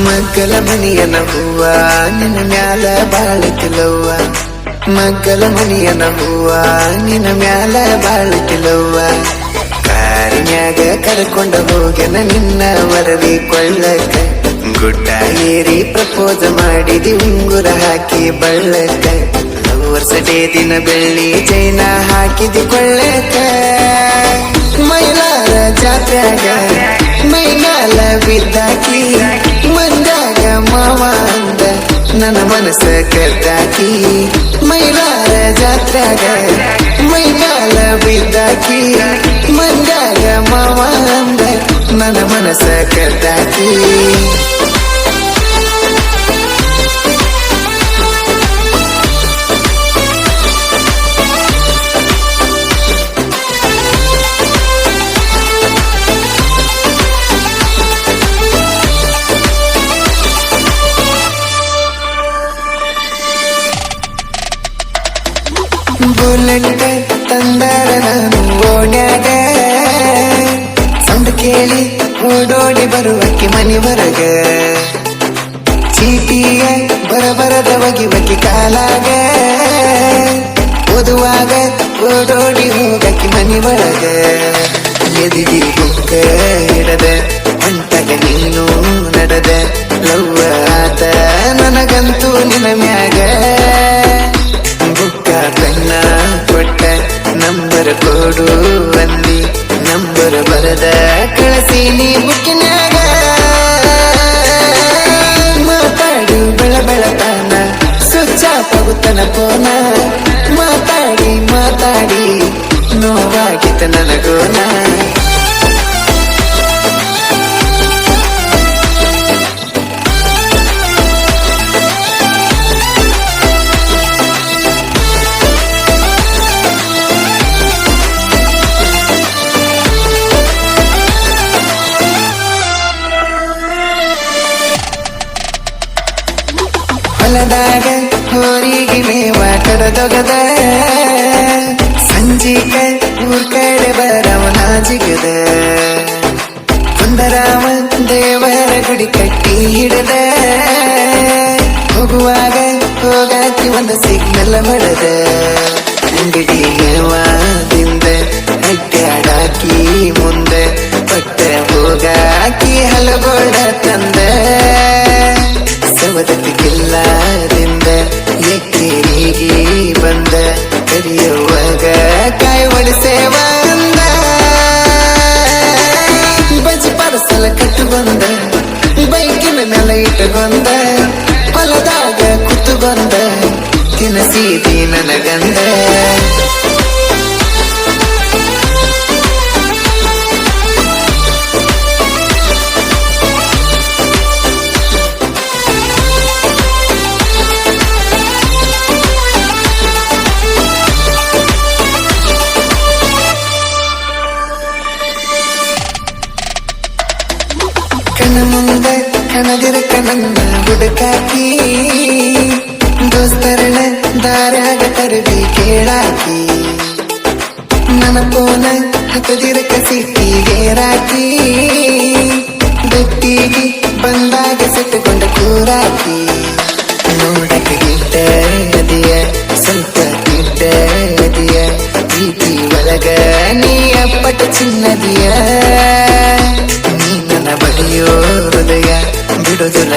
ಮಗ್ಗಲ ಮನಿಯನ ಹೂವ ನಿನ್ನ ಮ್ಯಾಲ ಬಾಳಕಿಲವ್ವ ಮಗ್ಗಲ ಮನಿಯನ ಹೂವ ನಿನ್ನ ಮ್ಯಾಲ ಬಾಳಕಿಲವ್ವ ಕಾರಿನ್ಯಾಗ ಕರ್ಕೊಂಡ ಹೋಗ್ಯನ ನಿನ್ನ ವರದಿ ಕೊಳ್ಳಕ ಗುಡ್ಡ ಏರಿ ಪ್ರಪೋಸ್ ಮಾಡಿದಿ ಉಂಗುರ ಹಾಕಿ ಬಳ್ಳಕ ವರ್ಷ ದಿನ ಬೆಳ್ಳಿ ಚೈನ ಹಾಕಿದಿ ಕೊಳ್ಳಕ ಮೈಲಾರ ಜಾತ್ರೆಯಾಗ ಮೈಗಾಲ ಬಿದ್ದಾಕಿ ಮಂದಾಗ ಮಾವ ಅಂದ ನನ್ನ ಮನಸ್ಸ ಕದ್ದಾಕಿ ಮೈಲಾರ ಜಾತ್ರೆಯಾಗ ಮೈಗಾಲ ಬಿದ್ದಾಕಿ ಮಂದಾಗ ಮಾವ ಅಂದ ನನ್ನ ಮನಸ್ಸ ಕದ್ದಾಕಿ ಬುಲೆಟ್ ತಂದರ ನಾನು ಓಡ್ಯಾಗ ಸೌಂಡ್ ಕೇಳಿ ಓಡೋಡಿ ಬರುವಕ್ಕೆ ಮನೆ ಹೊರಗ ಚೀಟಿಯ ಬರಬರದ ಒಗಿ ಕಾಲಾಗ ಓದುವಾಗ ಓಡೋಡಿ ಹೋಗಕ್ಕೆ ಮನೆ ಒಳಗ ಎದಿಗಿ ಬುಕ್ಕ ಹಿಡದ ಅಂಟಗ ನೀನು ನಡೆದ ಲವ್ವ ಆತ ನನಗಂತೂ ನಿನ್ನ ಮ್ಯಾಗ ಕಣ್ಣ ಕೊಟ್ಟ ನಂಬರ್ ಕೊಡು ಅಂದಿ ನಂಬರ್ ಬರದ ಕಳಿಸಿ ನೀ ಬುಕ್ಕಿನ್ಯಾಗ ಮಾತಾಡಿ ಬೆಳತಾನ ಸ್ವಿಚ್ ಆಫ್ ಆಗುತ್ತನ ಫೋನ ಮಾತಾಡಿ ಮಾತಾಡಿ ನೋವಾಗಿತ್ತ ನನಗೋನ ಹೊಲದಾಗ ಹೋರಿಗೆ ಮೇವ ಕಡದೊಗದ ಸಂಜಿಕ ಊರ್ ಕಡೆ ಬರವನ ಜಿಗದ ಕುಂದರಾಮ ದೇವರ ಗುಡಿ ಕಟ್ಟಿ ಹಿಡದ ಹೋಗುವಾಗ ಹೋಗಾಕಿ ಒಂದು ಸಿಗ್ನಲ್ ಹೊಡೆದ ಅಂಗಡಿ ಮೇವಾದಿಂದ ಅಡ್ಡಾಡಾಕಿ ಮುಂದೆ ಪಟ್ಟ ಹೋಗಾಕಿ ಹಲಗೋಡ ತಂದ ಸವದಕ್ಕಿಲ್ಲದಿಂದ ಎಕ್ಕೇರಿಗೆ ಬಂದ ಕರಿಯುವಾಗ ಕಾಯಿ ಒಡಿಸೇವ ಅಂದ ಬಜಿ ಪರಸಲ ಕಟ್ಟು ಬಂದ ಬೈಕಿನ ಮೇಲೆ ಇಟ್ಟುಕೊಂಡ ಹೊಲದಾಗ ಕೂತು ಬಂದ ತಿನಸೀದಿ ನನಗಂದ ಕಣ್ಣ ಮುಂದೆ ಕಣದಿರಕ ನನ್ನ ಹುಡುಕಾಕಿ ದೋಸ್ತರಣ ದಾರಾಗ ತರಬಿ ಕೇಳಾಕಿ ನನ್ನ ಪೋನ ಹತ್ತದಿರಕ ಸಿಟ್ಟಿಗೆ ರಾಕಿ ಬೆಟ್ಟಿಗೆ ಬಂದಾಗ ಸೆಟ್ಟುಕೊಂಡ ಕೂರಾಕಿ ನೋಡಕ್ಕೆ ಗಿಟ್ಟ ಅದಿಯ ಸ್ವಲ್ಪ ಗಿಟ್ಟ ಅದಿಯ ಪ್ರೀತಿ ಒಳಗ ನೀ ಅಪ್ಪಟ ಚಿನ್ನದಿಯ ಬಡಿಯೋ ಹೃದಯ ಬಿಡುದಿಲ್ಲ